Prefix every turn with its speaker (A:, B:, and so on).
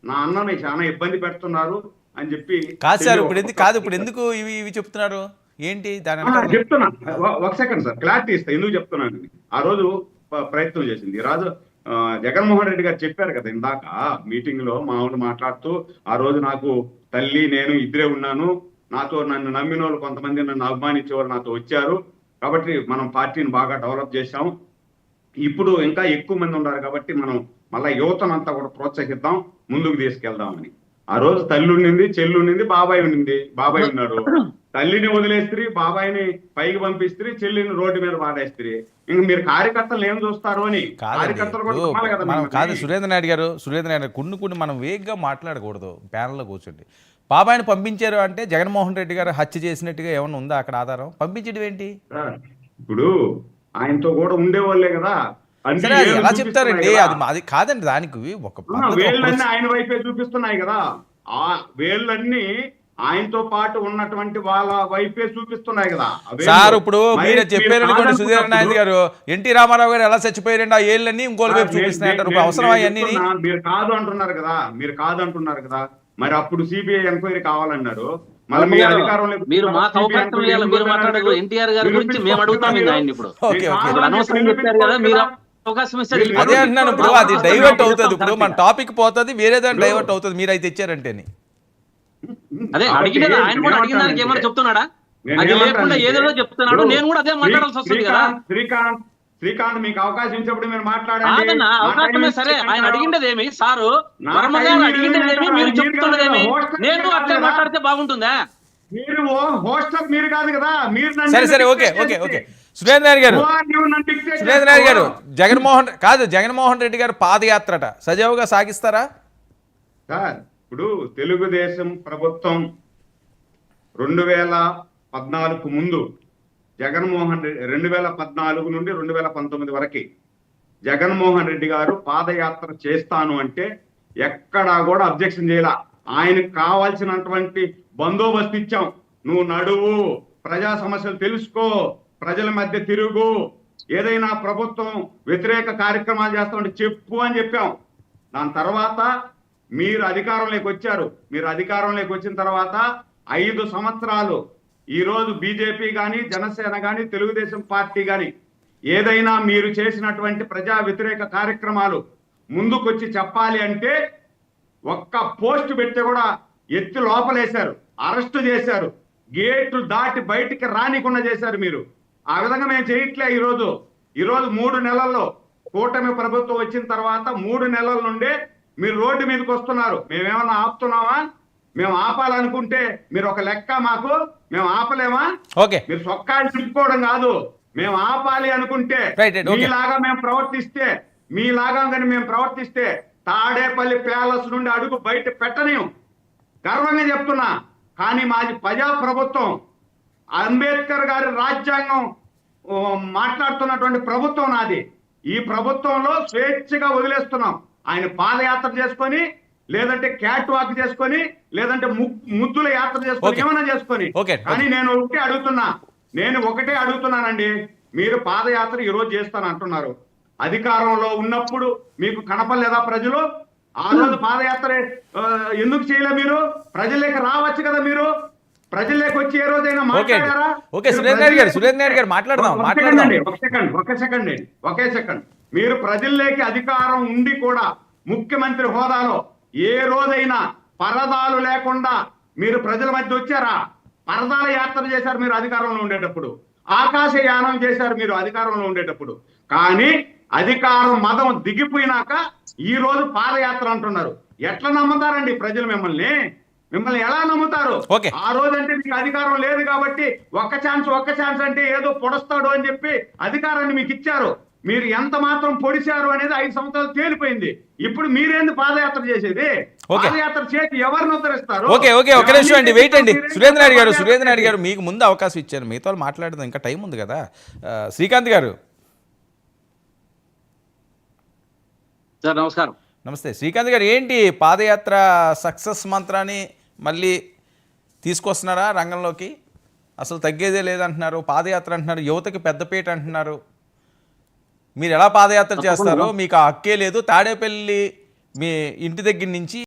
A: నా అన్నని చాలా ఇబ్బంది పెడుతున్నారు అని చెప్పి
B: కాదు సార్,
A: చెల్లి
B: ఇప్పుడు
A: ఒక
B: ఎందుకు
A: పక్క
B: కాదు, ఇప్పుడు ఎందుకు ఇవి చెప్తున్నారు? ఏంటి దాని వెనకాల?
A: చెప్తున్నా. ఒక సెకండ్ సార్, క్లారిటీ ఇస్తా ఎందుకు చెప్తున్నాను. ఆ రోజు ప్రయత్నం చేసింది రాజు జగన్మోహన్ రెడ్డి గారు చెప్పారు కదా ఇందాక మీటింగ్ లో మామూలు మాట్లాడుతూ, ఆ రోజు నాకు తల్లి నేను ఇద్దరే ఉన్నాను, నాతో నన్ను నమ్మిన వాళ్ళు కొంతమంది నన్ను అభిమానించే వాళ్ళు నాతో వచ్చారు, కాబట్టి మనం పార్టీని బాగా డెవలప్ చేశాం, ఇప్పుడు ఇంకా ఎక్కువ మంది ఉన్నారు కాబట్టి మనం మళ్ళా యువతనంతా కూడా ప్రోత్సహిద్దాం, ముందుకు తీసుకెళ్దామని. ఆ రోజు తల్లి ఉండింది, చెల్లి ఉండింది, బాబాయ్ ఉండింది. బాబాయ్ ఉన్నాడు, తల్లిని వదిలేస్త్రీ, బాబాయిని పైకి పంపిస్త్రీ, చెల్లిని రోడ్డు మీద వాడేస్త్రీ. ఇంక మీరు కార్యకర్తలు ఏం చూస్తారు అని.
B: కాదండి,
A: కార్యకర్తలు కూడా నమ్మాలి కదా
B: మనం కాదు
A: మిమ్మల్ని.
B: సురేంద్ర నాయుడు గారు కొన్ని మనం వేగ్గా మాట్లాడకూడదు ప్యానల్లో కూర్చోండి. బాబాయిని పంపించారు అంటే జగన్మోహన్ రెడ్డి గారు హత్య చేసినట్టుగా ఏమన్నా ఉందా అక్కడ ఆధారం? పంపించడం ఏంటి?
A: సార్, ఇప్పుడు ఆయనతో కూడా ఉండేవాళ్ళే కదా, అన్ని
B: సరే, అది
A: వేళ్ళు
B: ఎలా
A: చూపిస్తున్నాయి
B: చెప్తారండి?
A: కదా.
B: అది కాదండి, దానికి ఒక పద్ధతి, ఒక
A: వేళ్ళన్నీ ఆయన వైపే చూపిస్తున్నాయి కదా. ఆ వేళ్ళన్నీ ఆయనతో పాటు ఉన్నటువంటి వాళ్ళ వైపే చూపిస్తున్నాయి కదా ఆ వేళ్ళు.
B: సార్ ఇప్పుడు
A: మరి
B: మీరు
A: మీరు
B: చెప్పారనుకోండి సుధీర్ నాయుడు
A: కాదనుకున్నప్పుడు,
B: గారు, ఎన్టీ రామారావు గారు ఎలా చచ్చిపోయారండి, ఆ ఏళ్ళన్నీ ఇంకోటి వైపు చూపిస్తున్నాయంటారు. ఇప్పుడు అవసరం అవన్నీ?
A: మీరు కాదు అంటున్నారు కదా, మీరు కాదు అంటున్నారు కదా. మరి అప్పుడు సిబిఐ ఎంక్వైరీ కావాలన్నారు, మళ్ళీ మీ అధికారంలో
C: మీరు మాకు అవకాశం ఇవ్వాలి, మీరు మాట్లాడదు. ఎన్టీఆర్ గారి గురించి మేము అడుగుతాం ఇంకా ఆయన ఇప్పుడు.
B: ఓకే ఓకే,
C: ఇప్పుడు అనవసరం చెప్పారు కదా, మీరు అవకాశం ఇస్తే
B: అదే అంటున్నాను. ఇప్పుడు అది డైవర్ట్ అవుతుంది, ఇప్పుడు మన టాపిక్ పోతుంది, వేరే దాన్ని డైవర్ట్ అవుతుంది మీరు అయితే తెచ్చారంటేని.
C: అదే అడిగినదా, ఆయన కూడా అడిగిన దానికి ఏమైనా చెప్తున్నాడా? అది లేకుండా ఏదో చెప్తున్నాడు, నేను కూడా అదే మాట్లాడాల్సి వస్తుంది కదా.
A: శ్రీకాంత్ మీకు అవకాశం ఇచ్చినప్పుడు మీరు మాట్లాడండి.
C: కాదన్నా, అవకాశమే. సరే, ఆయన అడిగిండేదేమి సారు, వర్మ గారు అడిగిండేదేమి, మీరు చెప్తున్నదేమి, నేను అట్లే మాట్లాడితే బాగుంటుందా?
A: మీరు హోస్టల్ మీరు కాదు కదా, మీరు
B: సరే సరే, okay okay okay. Surendra Naidu గారు, జగన్మోహన్ రెడ్డి గారు పాదయాత్రట సజావుగా సాగిస్తారా?
A: సార్, ఇప్పుడు తెలుగుదేశం ప్రభుత్వం 2014 ముందు జగన్మోహన్ రెడ్డి 2014 నుండి 2019 వరకు జగన్మోహన్ రెడ్డి గారు పాదయాత్ర చేస్తాను అంటే ఎక్కడా కూడా అబ్జెక్షన్ చేయాల. ఆయనకు కావాల్సినటువంటి బందోబస్తు ఇచ్చాం. నువ్వు నడువు, ప్రజా సమస్యలు తెలుసుకో, ప్రజల మధ్య తిరుగు, ఏదైనా ప్రభుత్వం వ్యతిరేక కార్యక్రమాలు చేస్తామంటే చెప్పు అని చెప్పాం. దాని తర్వాత మీరు అధికారంలోకి వచ్చారు. మీరు అధికారంలోకి వచ్చిన తర్వాత 5 సంవత్సరాలు ఈ రోజు బీజేపీ కానీ, జనసేన కానీ, తెలుగుదేశం పార్టీ కానీ ఏదైనా మీరు చేసినటువంటి ప్రజా వ్యతిరేక కార్యక్రమాలు ముందుకొచ్చి చెప్పాలి అంటే ఒక్క పోస్ట్ పెడితే కూడా ఎత్తి లోపలేశారు, అరెస్టు చేశారు, గేట్లు దాటి బయటికి రానికుండా చేశారు మీరు. ఆ విధంగా మేము చేయట్లే. ఈరోజు 3 నెలల్లో కూటమి ప్రభుత్వం వచ్చిన తర్వాత 3 నెలల నుండే మీరు రోడ్డు మీదకి వస్తున్నారు. మేమేమన్నా ఆపుతున్నావా? మేము ఆపాలనుకుంటే మీరు ఒక లెక్క, మాకు మేము ఆపలేమా?
B: ఓకే,
A: మీరు సొక్కాలు తిప్పుకోవడం కాదు. మేము ఆపాలి అనుకుంటే మీలాగా మేము ప్రవర్తిస్తే తాడేపల్లి ప్యాలెస్ నుండి అడుగు బయట పెట్టలేము, గర్వంగా చెప్తున్నా. కానీ మాది ప్రజా ప్రభుత్వం, అంబేద్కర్ గారి రాజ్యాంగం మాట్లాడుతున్నటువంటి ప్రభుత్వం నాది. ఈ ప్రభుత్వంలో స్వేచ్ఛగా వదిలేస్తున్నాం. ఆయన పాదయాత్ర చేసుకొని, లేదంటే క్యాట్ వాక్ చేసుకొని, లేదంటే ముద్దుల యాత్ర చేసుకొని, ఏమైనా చేసుకొని. కానీ నేను ఒకటే అడుగుతున్నానండి. మీరు పాదయాత్ర ఈ రోజు చేస్తాను అంటున్నారు. అధికారంలో ఉన్నప్పుడు మీకు కనపడలేదా ప్రజలు? ఆ రోజు పాదయాత్ర ఎందుకు చేయలే? మీరు ప్రజల్లోకి రావచ్చు కదా. మీరు ప్రజల్లోకి వచ్చి ఏ రోజైనా మాట్లాడారా? ఒకే సెకండ్. మీరు ప్రజల్లోకి అధికారం ఉండి కూడా ముఖ్యమంత్రి హోదాలో ఏ రోజైనా పరదాలు లేకుండా మీరు ప్రజల మధ్య వచ్చారా? పరదాల యాత్ర చేశారు మీరు అధికారంలో ఉండేటప్పుడు, ఆకాశయానం చేశారు మీరు అధికారంలో ఉండేటప్పుడు. కానీ అధికారం మదం దిగిపోయినాక ఈ రోజు పాదయాత్ర అంటున్నారు. ఎట్లా నమ్ముతారండి ప్రజలు మిమ్మల్ని ఎలా నమ్ముతారు? ఆ రోజు అంటే మీకు అధికారం లేదు కాబట్టి ఒక్క ఛాన్స్ అంటే ఏదో పొడుస్తాడు అని చెప్పి అధికారాన్ని మీకు ఇచ్చారు. మీరు ఎంత మాత్రం పొడిచారు అనేది 5 సంవత్సరాలు తేలిపోయింది. ఇప్పుడు మీరేంది పాదయాత్ర చేసేది? పాదయాత్ర చేసి ఎవరిని ఉద్ధరిస్తారు?
B: ఒక నిమిషం అండి, వెయిట్ అండి. సురేంద్ర నాయుడు గారు మీకు ముందు అవకాశం ఇచ్చారు, మిగతా మాట్లాడదాం, ఇంకా టైం ఉంది కదా. శ్రీకాంత్ గారు
C: సార్, నమస్కారం.
B: నమస్తే. శ్రీకాంత్ గారు, ఏంటి పాదయాత్ర సక్సెస్ మంత్రాన్ని మళ్ళీ తీసుకొస్తున్నారా రంగంలోకి? అసలు తగ్గేదే లేదంటున్నారు, పాదయాత్ర అంటున్నారు, యువతకి పెద్దపీట అంటున్నారు. మీరు ఎలా పాదయాత్ర చేస్తారో మీకు ఆ హక్కే లేదు. తాడేపల్లి మీ ఇంటి దగ్గర నుంచి